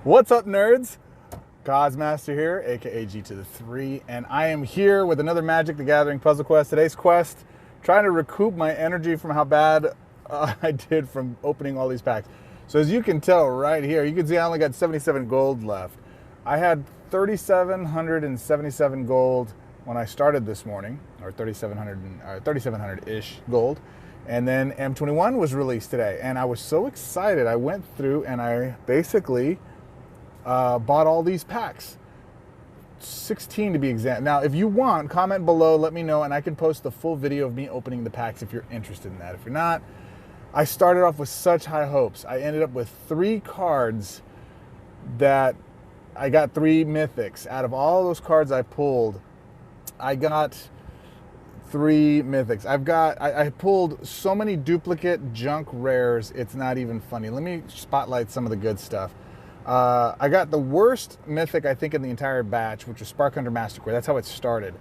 What's up, nerds? Godsmaster here, aka G to the 3, and I am here with another Magic the Gathering puzzle quest. Today's quest, trying to recoup my energy from how bad I did from opening all these packs. So as you can tell right here, you can see I only got 77 gold left. I had 3,777 gold when I started this morning, or 3,700-ish gold. And then M21 was released today, and I was so excited. I went through and I basically bought all these packs, 16 to be exact. Now, if you want, comment below, let me know, and I can post the full video of me opening the packs if you're interested in that. If you're not, I started off with such high hopes. I ended up with 3 cards that I got 3 mythics. Out of all those cards I pulled, I got 3 mythics. I pulled so many duplicate junk rares, it's not even funny. Let me spotlight some of the good stuff. I got the worst mythic, I think, in the entire batch, which was Spark Hunter Mastercore. That's how it started.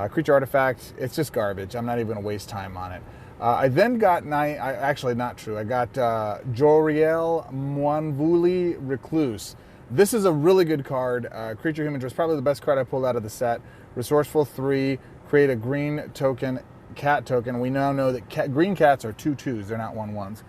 Creature Artifact, it's just garbage. I'm not even going to waste time on it. I then got, actually not true, I got Jolrael Mwonvuli Recluse. This is a really good card. Creature Humans was probably the best card I pulled out of the set. Resourceful 3, create a green token, cat token. We now know that green cats are 2/2s, they're not 1/1s.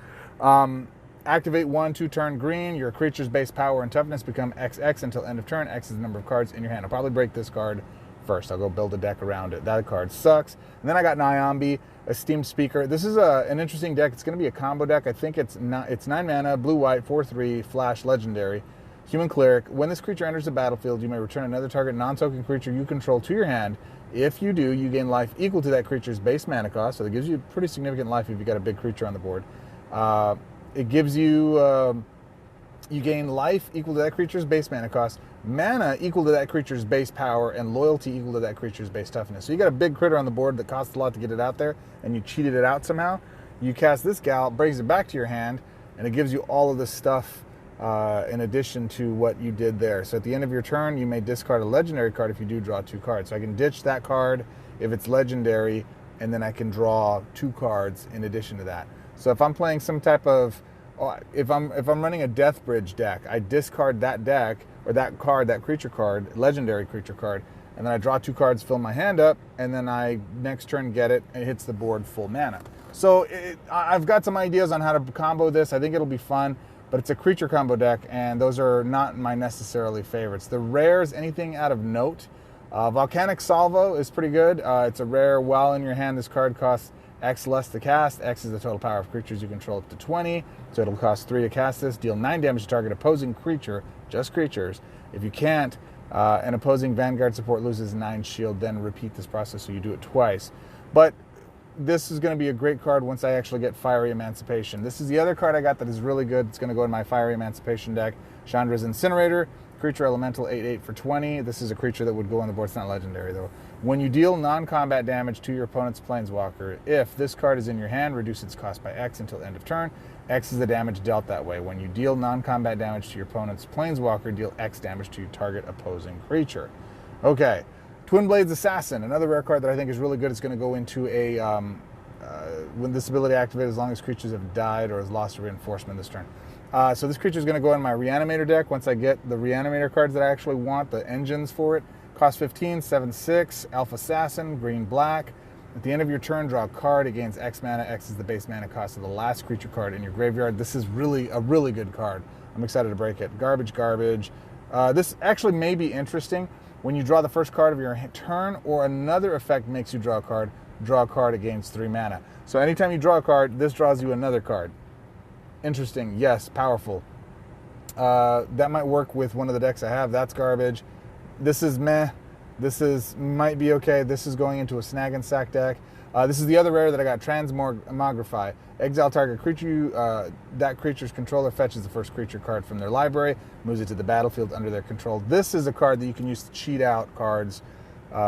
Activate 1/2 turn green. Your creature's base power and toughness become XX until end of turn. X is the number of cards in your hand. I'll probably break this card first. I'll go build a deck around it. That card sucks. And then I got Nyambi, Esteemed Speaker. This is an interesting deck. It's going to be a combo deck. I think it's 9 mana, blue-white, 4/3, flash, legendary. Human Cleric. When this creature enters the battlefield, you may return another target non-token creature you control to your hand. If you do, you gain life equal to that creature's base mana cost. So that gives you pretty significant life if you got a big creature on the board. It gives you, you gain life equal to that creature's base mana cost, mana equal to that creature's base power, and loyalty equal to that creature's base toughness. So you got a big critter on the board that costs a lot to get it out there, and you cheated it out somehow. You cast this gal, brings it back to your hand, and it gives you all of this stuff in addition to what you did there. So at the end of your turn, you may discard a legendary card if you do draw 2 cards. So I can ditch that card if it's legendary, and then I can draw 2 cards in addition to that. So if I'm playing some type of, if I'm running a Death Bridge deck, I discard that deck, or that card, that creature card, legendary creature card, and then I draw 2 cards, fill my hand up, and then I next turn get it, and it hits the board full mana. So I've got some ideas on how to combo this. I think it'll be fun, but it's a creature combo deck, and those are not my necessarily favorites. The rares, anything out of note, Volcanic Salvo is pretty good. It's a rare. While in your hand, this card costs X less to cast. X is the total power of creatures you control up to 20. So it'll cost 3 to cast this. Deal 9 damage to target opposing creature, just creatures. If you can't, an opposing Vanguard support loses 9 shield, then repeat this process so you do it twice. But this is going to be a great card once I actually get Fiery Emancipation. This is the other card I got that is really good. It's going to go in my Fiery Emancipation deck. Chandra's Incinerator. Creature Elemental 8/8 for 20. This is a creature that would go on the board. It's not legendary though. When you deal non-combat damage to your opponent's planeswalker, if this card is in your hand, reduce its cost by X until end of turn. X is the damage dealt that way. When you deal non-combat damage to your opponent's planeswalker, deal X damage to your target opposing creature. Okay, Twin Blades Assassin, another rare card that I think is really good. It's going to go into a when this ability activates, as long as creatures have died or has lost a reinforcement this turn. So this creature is going to go in my Reanimator deck once I get the Reanimator cards that I actually want, the engines for it. Cost 15, 7/6, Elf Assassin, green, black. At the end of your turn, draw a card. It gains X mana. X is the base mana cost of the last creature card in your graveyard. This is really a really good card. I'm excited to break it. Garbage, garbage. This actually may be interesting. When you draw the first card of your turn or another effect makes you draw a card, it gains 3 mana. So anytime you draw a card, this draws you another card. Interesting, yes, powerful. That might work with one of the decks I have. That's garbage. This is meh. This might be okay. This is going into a Snag and Sack deck. This is the other rare that I got, Transmogrify. Exile target creature, that creature's controller fetches the first creature card from their library, moves it to the battlefield under their control. This is a card that you can use to cheat out cards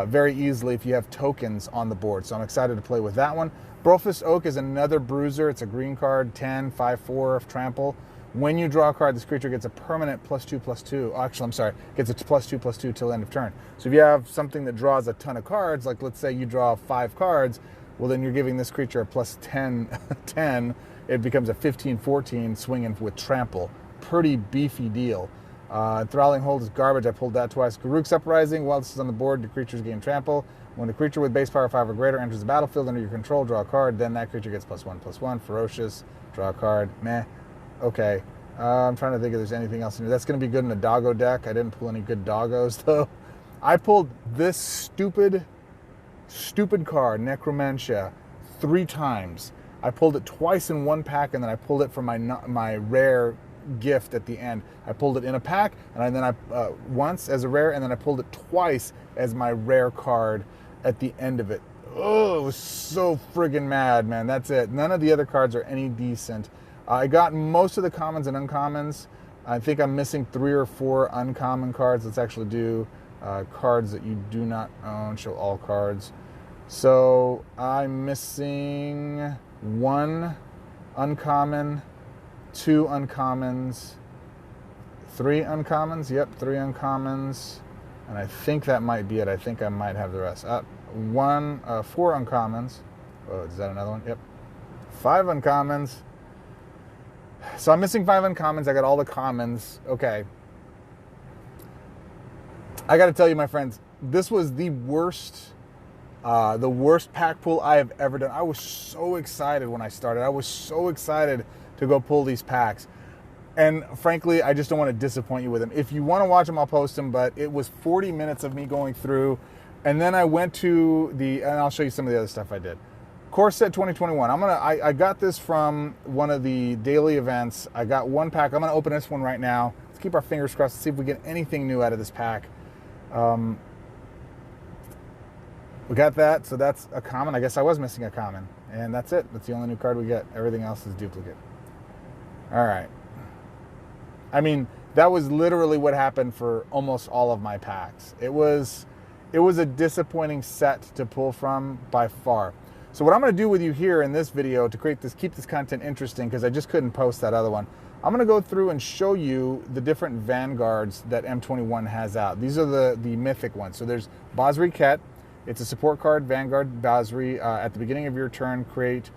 very easily if you have tokens on the board. So I'm excited to play with that one. Brofist Oak is another bruiser. It's a green card, 10, 5/4 of trample. When you draw a card, this creature gets a permanent +2/+2. Actually, I'm sorry, gets a +2/+2 till end of turn. So if you have something that draws a ton of cards, like let's say you draw 5 cards, well then you're giving this creature a +10, 10. It becomes a 15/14 swinging with trample. pretty beefy deal. Enthralling Hold is garbage. I pulled that twice. Garruk's Uprising, while this is on the board, the creatures gain trample. When a creature with base power 5 or greater enters the battlefield under your control, draw a card, then that creature gets +1/+1. Ferocious, draw a card. Meh. Okay. I'm trying to think if there's anything else in here. That's going to be good in a doggo deck. I didn't pull any good doggos, though. I pulled this stupid card, Necromancia, 3 times. I pulled it twice in one pack, and then I pulled it from my rare gift at the end. I pulled it in a pack, and then I once as a rare, and then I pulled it twice as my rare card at the end of it. Oh, it was so friggin' mad, man. That's it. None of the other cards are any decent. I got most of the commons and uncommons. I think I'm missing 3 or 4 uncommon cards. Let's actually do cards that you do not own. Show all cards. So I'm missing 1 uncommon, 2 uncommons, 3 uncommons. Yep, 3 uncommons. And I think that might be it. I think I might have the rest. 4 uncommons. Oh, is that another one? Yep. 5 uncommons. So I'm missing 5 uncommons. I got all the commons. Okay. I got to tell you, my friends, this was the worst pack pull I have ever done. I was so excited when I started. I was so excited to go pull these packs. And frankly, I just don't want to disappoint you with them. If you want to watch them, I'll post them, but it was 40 minutes of me going through. And then I went to and I'll show you some of the other stuff I did. Core Set 2021. I got this from one of the daily events. I got 1 pack. I'm going to open this one right now. Let's keep our fingers crossed to see if we get anything new out of this pack. We got that, so that's a common. I guess I was missing a common. And that's it. That's the only new card we get. Everything else is duplicate. All right. I mean, that was literally what happened for almost all of my packs. It was a disappointing set to pull from by far. So what I'm going to do with you here in this video to keep this content interesting, because I just couldn't post that other one, I'm going to go through and show you the different Vanguards that M21 has out. These are the mythic ones. So there's Basri Ket. It's a support card, Vanguard Basri. At the beginning of your turn, create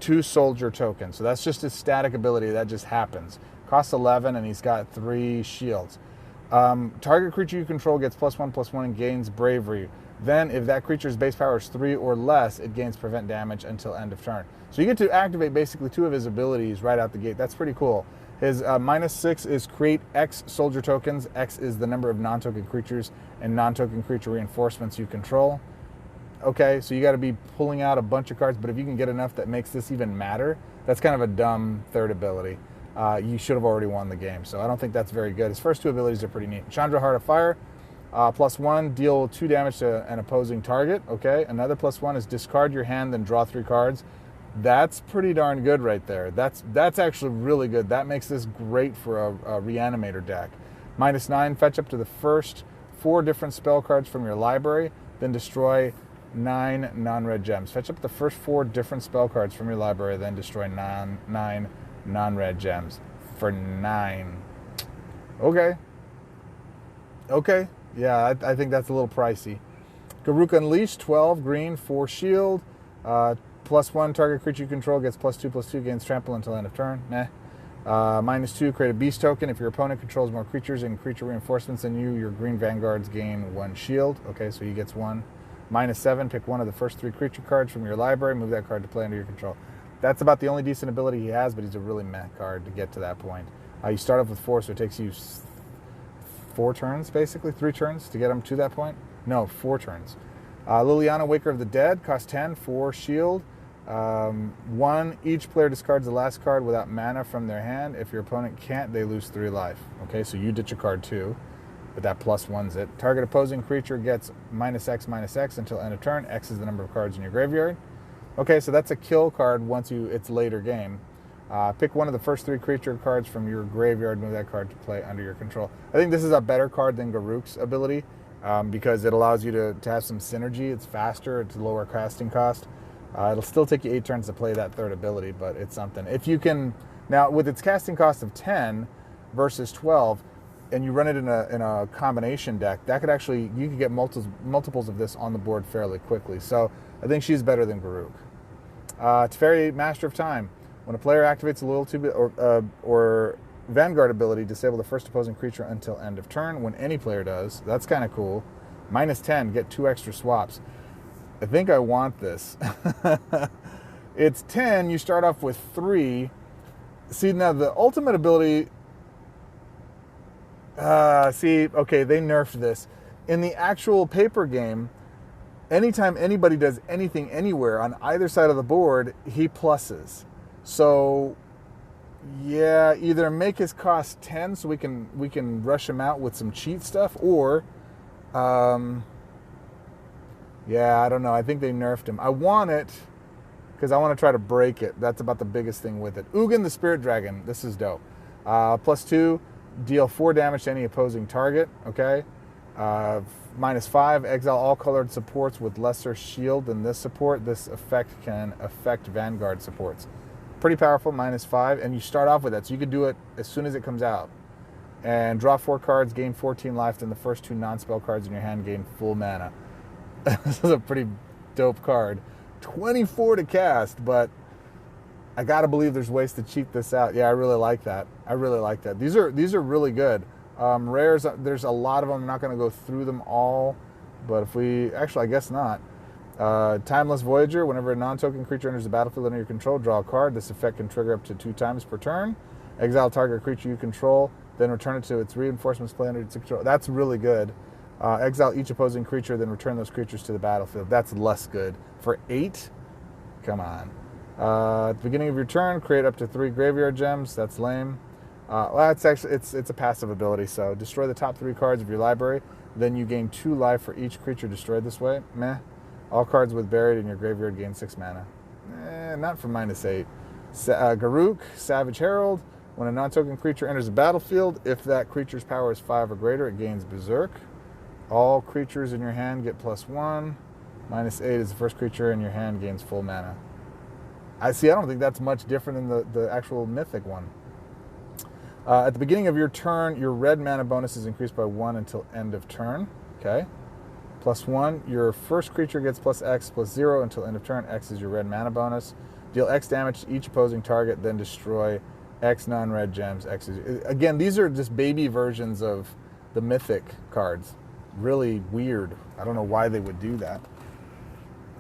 2 soldier tokens. So that's just a static ability. That just happens. Costs 11, and he's got 3 shields. Target creature you control gets +1/+1 and gains bravery. Then, if that creature's base power is 3 or less, it gains prevent damage until end of turn. So you get to activate basically 2 of his abilities right out the gate. That's pretty cool. His -6 is create X soldier tokens. X is the number of non-token creatures and non-token creature reinforcements you control. Okay, so you got to be pulling out a bunch of cards, but if you can get enough that makes this even matter, that's kind of a dumb third ability. You should have already won the game, so I don't think that's very good. His first 2 abilities are pretty neat. Chandra, Heart of Fire, +1, deal 2 damage to an opposing target. Okay, another +1 is discard your hand, then draw 3 cards. That's pretty darn good right there. That's actually really good. That makes this great for a reanimator deck. -9, fetch up to the first 4 different spell cards from your library, then destroy 9 non-red gems. Fetch up the first 4 different spell cards from your library, then destroy 9 non-red gems for 9. Okay. Yeah, I think that's a little pricey. Garruk Unleashed, 12, green, 4 shield. +1, target creature you control gets +2/+2, gains trample until end of turn. Meh. -2, create a beast token. If your opponent controls more creatures and creature reinforcements than you, your green Vanguards gain 1 shield. Okay, so he gets 1. -7, pick 1 of the first 3 creature cards from your library. Move that card to play under your control. That's about the only decent ability he has, but he's a really meh card to get to that point. You start off with 4, so it takes you 4 turns, basically. 3 turns to get him to that point. No, 4 turns. Liliana, Waker of the Dead, cost 10, 4 shield. 1, each player discards the last card without mana from their hand. If your opponent can't, they lose 3 life. Okay, so you ditch a card too, but that +1's it. Target opposing creature gets -X until end of turn. X is the number of cards in your graveyard. Okay, so that's a kill card once it's later game. Pick 1 of the first 3 creature cards from your graveyard, move that card to play under your control. I think this is a better card than Garruk's ability because it allows you to have some synergy. It's faster, it's lower casting cost. It'll still take you 8 turns to play that third ability, but it's something. If you can, now with its casting cost of 10 versus 12, and you run it in a combination deck, that could actually, you could get multiples of this on the board fairly quickly. So I think she's better than Garruk. Teferi, Master of Time. When a player activates a loyalty or Vanguard ability, disable the first opposing creature until end of turn when any player does. That's kind of cool. -10, get 2 extra swaps. I think I want this. It's 10, you start off with 3. See, now the ultimate ability, okay, they nerfed this. In the actual paper game, anytime anybody does anything anywhere on either side of the board, he pluses. So, yeah, either make his cost 10 so we can rush him out with some cheat stuff, or, yeah, I don't know. I think they nerfed him. I want it because I want to try to break it. That's about the biggest thing with it. Ugin the Spirit Dragon. This is dope. +2, deal 4 damage to any opposing target. Okay. -5, exile all colored supports with lesser shield than this support. This effect can affect Vanguard supports. Pretty powerful, -5, and you start off with that, so you can do it as soon as it comes out. And draw 4 cards, gain 14 life, then the first 2 non-spell cards in your hand gain full mana. This is a pretty dope card. 24 to cast, but I gotta believe there's ways to cheat this out. Yeah, I really like that. I really like that. These are really good. Rares, there's a lot of them. I'm not going to go through them all, but if we... Actually, I guess not. Timeless Voyager. Whenever a non-token creature enters the battlefield under your control, draw a card. This effect can trigger up to 2 times per turn. Exile target creature you control, then return it to its reinforcements play under its control. That's really good. Exile each opposing creature, then return those creatures to the battlefield. That's less good. For 8? Come on. At the beginning of your turn, create up to 3 graveyard gems. That's lame. Well, it's actually it's a passive ability. So destroy the top 3 cards of your library. Then you gain 2 life for each creature destroyed this way. Meh. All cards with buried in your graveyard gain 6 mana. Not for -8. Garruk, Savage Herald. When a non-token creature enters the battlefield, if that creature's power is 5 or greater, it gains Berserk. All creatures in your hand get +1. -8 is the first creature in your hand gains full mana. I don't think that's much different than the actual Mythic one. At the beginning of your turn, your red mana bonus is increased by 1 until end of turn. Okay. +1. Your first creature gets +X +0 until end of turn. X is your red mana bonus. Deal X damage to each opposing target, then destroy X non-red gems. X is... Again, these are just baby versions of the Mythic cards. Really weird. I don't know why they would do that.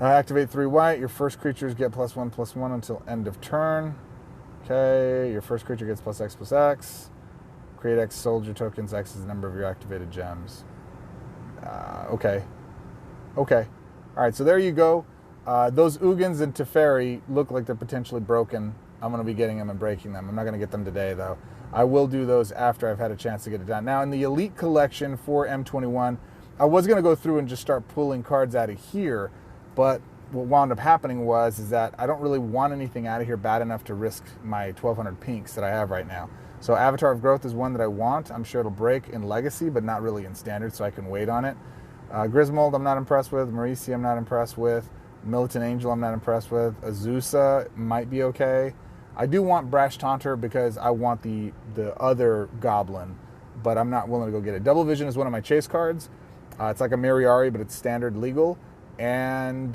Activate 3 white. Your first creatures get +1/+1 until end of turn. Okay, your first creature gets +X +X. Create X soldier tokens. X is the number of your activated gems. Okay. All right, so there you go. Those Ugins and Teferi look like they're potentially broken. I'm going to be getting them and breaking them. I'm not going to get them today, though. I will do those after I've had a chance to get it done. Now, in the Elite Collection for M21, I was going to go through and just start pulling cards out of here, but what wound up happening is that I don't really want anything out of here bad enough to risk my 1,200 pinks that I have right now. So Avatar of Growth is one that I want. I'm sure it'll break in Legacy, but not really in Standard, so I can wait on it. Griswold, I'm not impressed with. Marisi, I'm not impressed with. Militant Angel, I'm not impressed with. Azusa might be okay. I do want Brash Taunter because I want the other Goblin, but I'm not willing to go get it. Double Vision is one of my chase cards. It's like a Miriari, but it's standard legal, and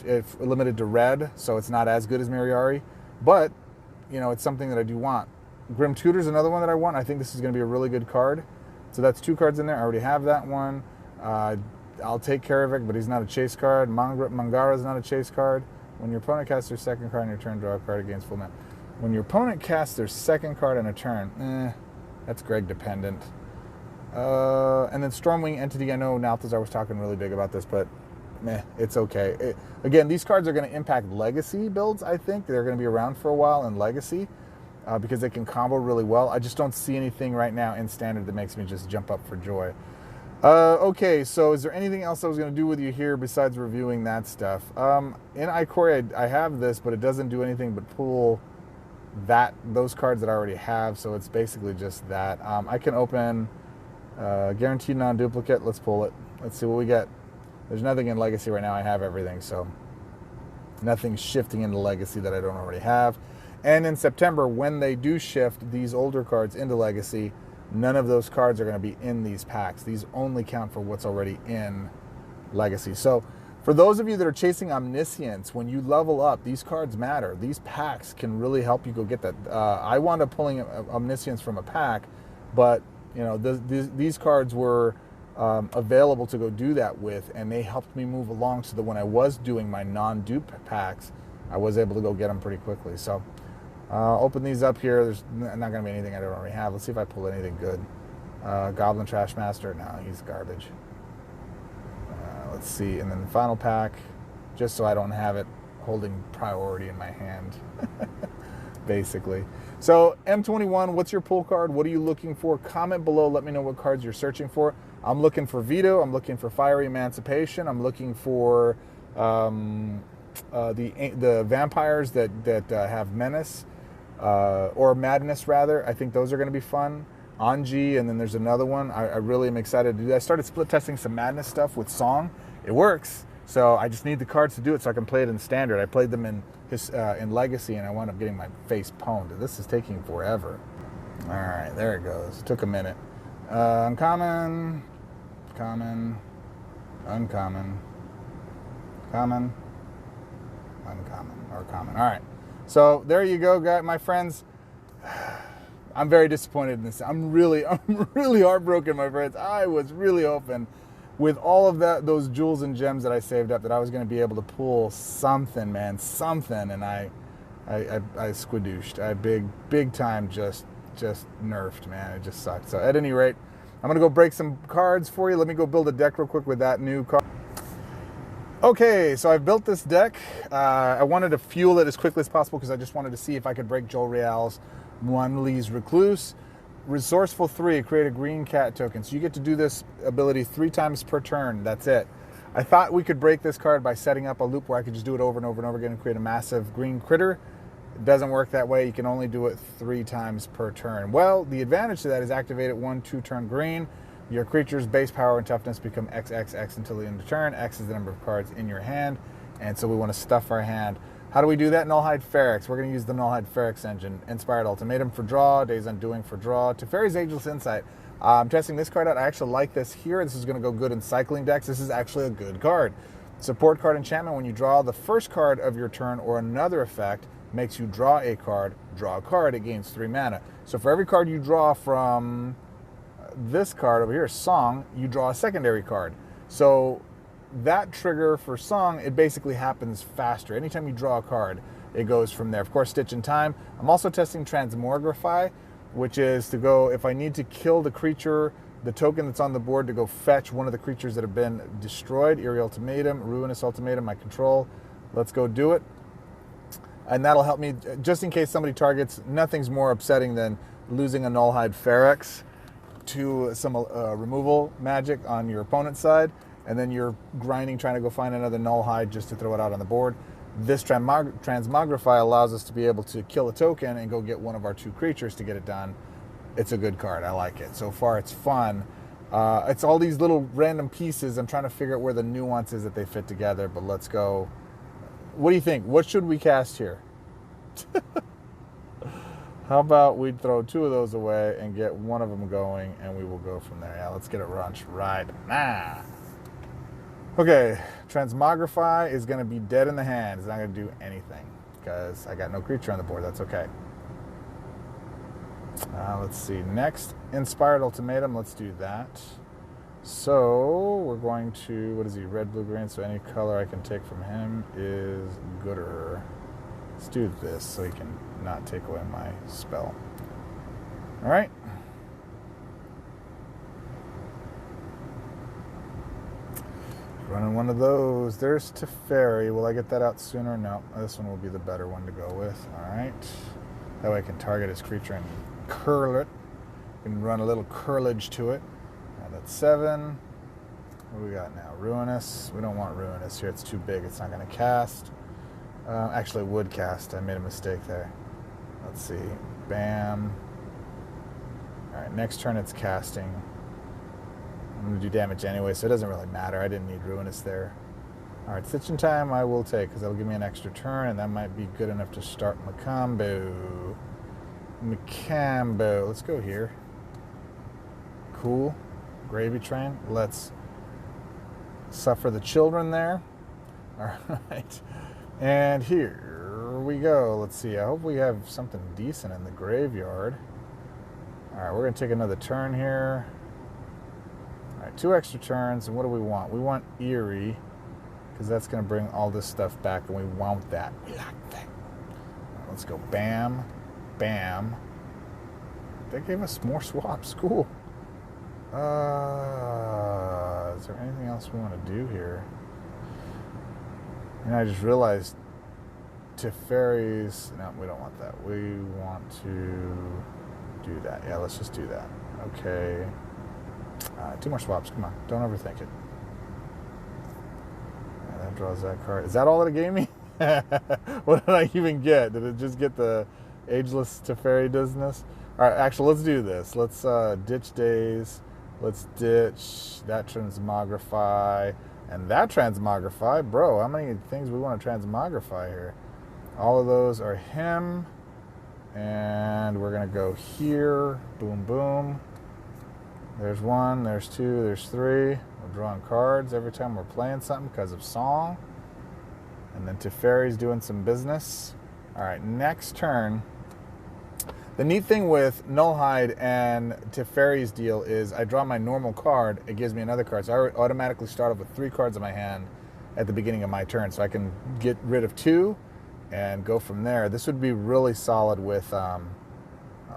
it's limited to red, so it's not as good as Miriari, but, you know, it's something that I do want. Grim Tutor's another one that I want. I think this is going to be a really good card. So that's 2 cards in there. I already have that one. I'll take Karavik, but he's not a chase card. Mangara is not a chase card. When your opponent casts their second card on your turn, draw a card against full mana. When your opponent casts their second card on a turn, that's Greg dependent. And then Stormwing Entity, I know Nalthazar was talking really big about this, but it's okay. Again, these cards are going to impact Legacy builds, I think. They're going to be around for a while in Legacy because they can combo really well. I just don't see anything right now in Standard that makes me just jump up for joy. Okay, so is there anything else I was going to do with you here besides reviewing that stuff? In Ikoria, I have this, but it doesn't do anything but pull those cards that I already have, so it's basically just that. I can open Guaranteed Non-Duplicate. Let's pull it. Let's see what we get. There's nothing in Legacy right now. I have everything, so nothing's shifting into Legacy that I don't already have. And in September, when they do shift these older cards into Legacy, none of those cards are going to be in these packs. These only count for what's already in Legacy. So For those of you that are chasing omniscience, when you level up, these cards matter. These packs can really help you go get that. I wound up pulling omniscience from a pack, but you know these cards were available to go do that with, and they helped me move along so that when I was doing my non-dupe packs, I was able to go get them pretty quickly. So open these up here. There's not going to be anything I don't already have. Let's see if I pull anything good. Goblin Trash Master. No, he's garbage. Let's see, and then the final pack, just so I don't have it holding priority in my hand, basically. So M21, what's your pull card? What are you looking for? Comment below. Let me know what cards you're searching for. I'm looking for Veto. I'm looking for Fiery Emancipation. I'm looking for the vampires that have Menace, or Madness, rather. I think those are going to be fun. Anji, and then there's another one. I really am excited to do that. I started split testing some Madness stuff with Song. It works, so I just need the cards to do it so I can play it in Standard. I played them in Legacy, and I wound up getting my face pwned. This is taking forever. All right, there it goes. Took a minute. Uncommon, common, uncommon, common, uncommon, or common. All right, so there you go, guys, my friends. I'm very disappointed in this. I'm really heartbroken, my friends. I was really hoping with all of those jewels and gems that I saved up that I was going to be able to pull something, man, something, and I squidooshed. I big time just nerfed, man. It just sucked. So at any rate, I'm going to go break some cards for you. Let me go build a deck real quick with that new card. Okay, so I've built this deck. I wanted to fuel it as quickly as possible because I just wanted to see if I could break Jolrael's Mwonvuli Recluse. Resourceful 3, create a green cat token. So you get to do this ability 3 times per turn. That's it. I thought we could break this card by setting up a loop where I could just do it over and over and over again and create a massive green critter. It doesn't work that way. You can only do it 3 times per turn. Well, the advantage to that is activate it 1/2 turn green. Your creature's base power and toughness become XXX until the end of turn. X is the number of cards in your hand. And so we want to stuff our hand. How do we do that? Nullhide Feryx. We're going to use the Nullhide Feryx engine. Inspired Ultimatum for draw. Days Undoing for draw. Teferi's Ageless Insight. I'm testing this card out. I actually like this here. This is going to go good in cycling decks. This is actually a good card. Support card enchantment. When you draw the first card of your turn or another effect, makes you draw a card. Draw a card. It gains 3 mana. So for every card you draw from this card over here, Song, you draw a secondary card. So that trigger for Song, it basically happens faster. Anytime you draw a card, it goes from there. Of course, Stitch in Time. I'm also testing Transmogrify, which is to go, if I need to kill the creature, the token that's on the board, to go fetch one of the creatures that have been destroyed. Eerie Ultimatum, Ruinous Ultimatum, my control. Let's go do it. And that'll help me, just in case somebody targets. Nothing's more upsetting than losing a Nullhide Feryx to some removal magic on your opponent's side, and then you're grinding trying to go find another Nullhide just to throw it out on the board. This Transmogrify allows us to be able to kill a token and go get one of our 2 creatures to get it done. It's a good card. I like it. So far, it's fun. It's all these little random pieces. I'm trying to figure out where the nuance is that they fit together, but let's go. What do you think? What should we cast here? How about we throw 2 of those away and get one of them going, and we will go from there. Yeah, let's get it runched right now. Okay, Transmogrify is going to be dead in the hand. It's not going to do anything because I got no creature on the board. That's okay. Let's see. Next, Inspired Ultimatum. Let's do that. So we're going to, what is he, red, blue, green, so any color I can take from him is gooder. Let's do this so he can not take away my spell. All right. Running one of those. There's Teferi. Will I get that out sooner? No. This one will be the better one to go with. All right. That way I can target his creature and curl it. And run a little curlage to it. That's 7. What do we got now? Ruinous. We don't want Ruinous here. It's too big. It's not going to cast. Actually, it would cast. I made a mistake there. Let's see. Bam. All right. Next turn, it's casting. I'm going to do damage anyway, so it doesn't really matter. I didn't need Ruinous there. All right. Stitch in Time I will take because that'll give me an extra turn, and that might be good enough to start my combo. Let's go here. Cool. Gravy Train. Let's suffer the children there. All right. And here we go. Let's see. I hope we have something decent in the graveyard. All right, we're going to take another turn here. All right, 2 extra turns. And what do we want? We want Eerie, because that's going to bring all this stuff back, and we want that. We like that. Right, let's go bam, bam. That gave us more swaps. Cool. Is there anything else we want to do here? And I just realized Teferi's... No, we don't want that. We want to do that. Yeah, let's just do that. Okay. 2 more swaps. Come on. Don't overthink it. And that draws that card. Is that all that it gave me? What did I even get? Did it just get the Ageless Teferi business? All right, actually, let's do this. Let's ditch Days. Let's ditch that Transmogrify. And that Transmogrify, bro, how many things we want to Transmogrify here? All of those are him. And we're going to go here. Boom, boom. There's 1, there's 2, there's 3. We're drawing cards every time we're playing something because of song. And then Teferi's doing some business. All right, next turn. The neat thing with Nullhide and Teferi's deal is I draw my normal card, it gives me another card. So I automatically start off with 3 cards in my hand at the beginning of my turn. So I can get rid of 2 and go from there. This would be really solid with, oh,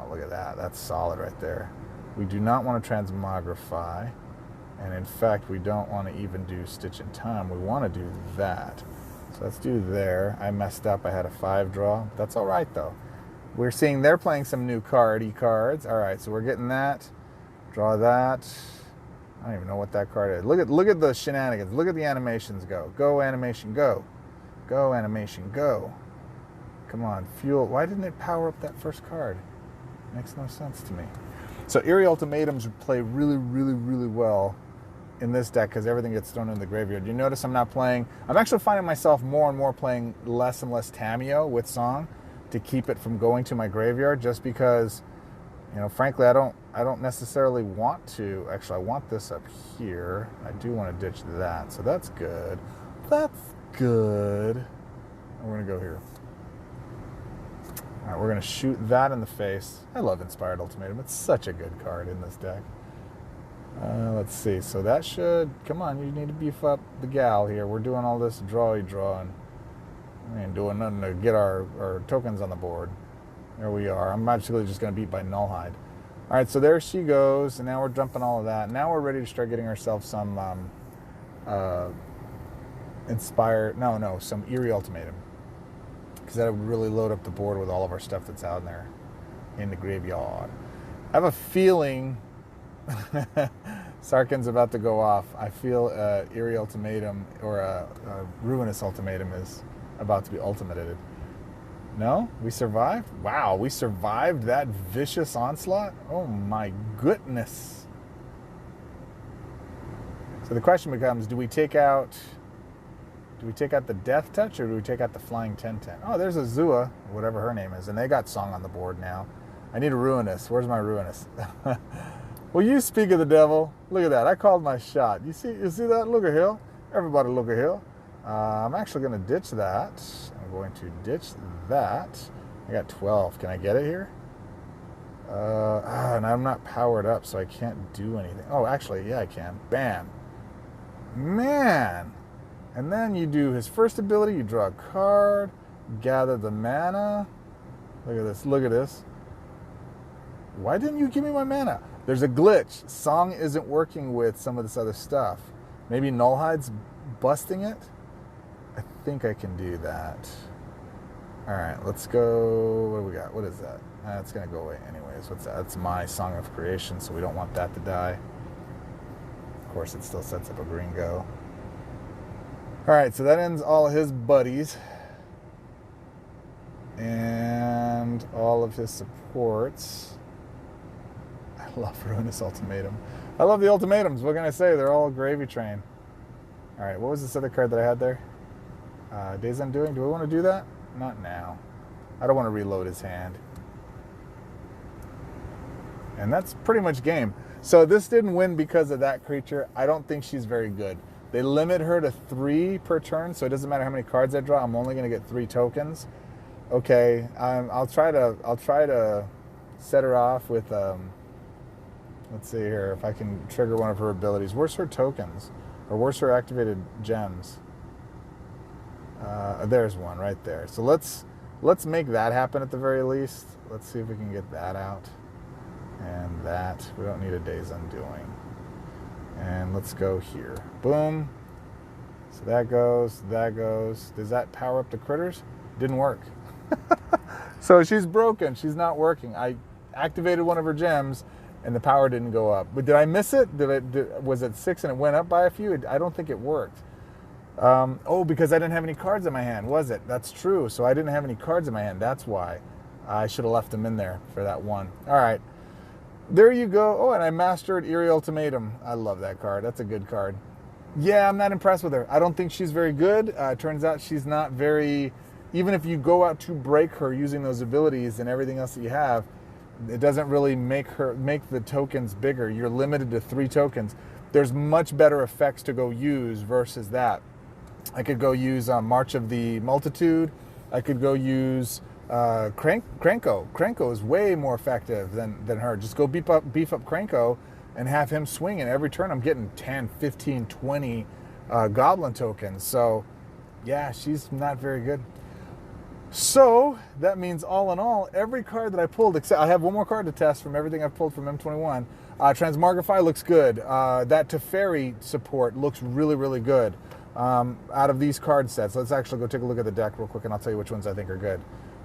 look at that. That's solid right there. We do not want to Transmogrify. And in fact, we don't want to even do Stitch in Time. We want to do that. So let's do there. I messed up. I had a 5 draw. That's all right, though. We're seeing they're playing some new cards. All right, so we're getting that. Draw that. I don't even know what that card is. Look at the shenanigans. Look at the animations go. Go, animation, go. Go, animation, go. Come on, fuel. Why didn't it power up that first card? Makes no sense to me. So Eerie Ultimatums would play really, really, really well in this deck because everything gets thrown in the graveyard. You notice I'm not playing. I'm actually finding myself more and more playing less and less Tamiyo with Song to keep it from going to my graveyard, just because, you know, frankly, I don't necessarily want to. Actually, I want this up here. I do want to ditch that, so that's good. That's good. And we're gonna go here. All right, we're gonna shoot that in the face. I love Inspired Ultimatum. It's such a good card in this deck. Let's see. So that should, come on, you need to beef up the gal here. We're doing all this drawing. We ain't doing nothing to get our tokens on the board. There we are. I'm actually just going to beat by Nullhide. All right, so there she goes, and now we're dumping all of that. Now we're ready to start getting ourselves some some Eerie Ultimatum, because that would really load up the board with all of our stuff that's out there in the graveyard. I have a feeling Sarkin's about to go off. I feel Eerie Ultimatum or a Ruinous Ultimatum is about to be ultimated. No? We survived? Wow, we survived that vicious onslaught? Oh my goodness. So the question becomes, do we take out the Death Touch, or do we take out the Flying 10/10? Oh, there's a Zua, whatever her name is, and they got Song on the board now. I need a Ruinous. Where's my Ruinous? Well, you speak of the devil. Look at that. I called my shot. You see that? Look at here. Everybody look at here. I'm actually going to ditch that. I'm going to ditch that. I got 12. Can I get it here? And I'm not powered up, so I can't do anything. Oh, actually, yeah, I can. Bam. Man. And then you do his first ability. You draw a card. Gather the mana. Look at this. Look at this. Why didn't you give me my mana? There's a glitch. Song isn't working with some of this other stuff. Maybe Nullhide's busting it? I think I can do that. All right, let's go. What do we got? What is that? It's going to go away anyways. What's that? That's my Song of Creation, so we don't want that to die. Of course, it still sets up a green go. All right, so that ends all of his buddies and all of his supports. I love Ruinous Ultimatum. I love the ultimatums. What can I say? They're all gravy train. All right, what was this other card that I had there? Days Undoing. Do I want to do that? Not now. I don't want to reload his hand. And that's pretty much game. So this didn't win because of that creature. I don't think she's very good. They limit her to 3 per turn, so it doesn't matter how many cards I draw. I'm only going to get 3 tokens. Okay, I'll try to set her off with. Let's see here if I can trigger one of her abilities. Where's her tokens, or where's her activated gems? There's one right there. So let's make that happen at the very least. Let's see if we can get that out. And that, we don't need a day's undoing. And let's go here. Boom. So that goes, that goes. Does that power up the critters? Didn't work. So she's broken. She's not working. I activated one of her gems and the power didn't go up. But did I miss it? Was it 6 and it went up by a few? I don't think it worked. Oh, because I didn't have any cards in my hand, was it? That's true. So I didn't have any cards in my hand. That's why. I should have left them in there for that one. All right. There you go. Oh, and I mastered Eerie Ultimatum. I love that card. That's a good card. Yeah, I'm not impressed with her. I don't think she's very good. Turns out she's not very... Even if you go out to break her using those abilities and everything else that you have, it doesn't really make the tokens bigger. You're limited to 3 tokens. There's much better effects to go use versus that. I could go use March of the Multitude. I could go use Krenko. Krenko is way more effective than her. Just go beef up Krenko and have him swinging every turn. I'm getting 10, 15, 20 goblin tokens. So yeah, she's not very good. So that means all in all, every card that I pulled, except I have one more card to test from everything I've pulled from M21. Transmogrify looks good. That Teferi support looks really, really good. Out of these card sets, let's actually go take a look at the deck real quick and I'll tell you which ones I think are good.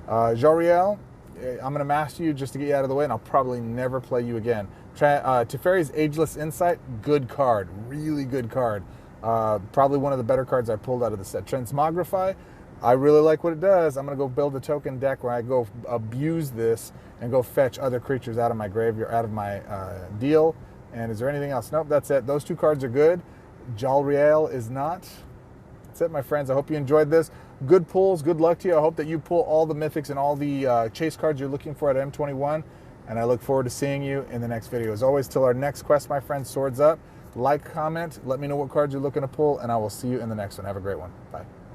Jolrael, I'm going to master you just to get you out of the way and I'll probably never play you again. Teferi's Ageless Insight, good card, really good card. Probably one of the better cards I pulled out of the set. Transmogrify, I really like what it does. I'm going to go build a token deck where I go abuse this and go fetch other creatures out of my graveyard, out of my deal. And is there anything else? Nope, that's it. Those 2 cards are good. Jolrael is not. That's it, my friends. I hope you enjoyed this. Good pulls. Good luck to you. I hope that you pull all the mythics and all the chase cards you're looking for at M21. And I look forward to seeing you in the next video. As always, till our next quest, my friends, swords up. Like, comment, let me know what cards you're looking to pull, and I will see you in the next one. Have a great one. Bye.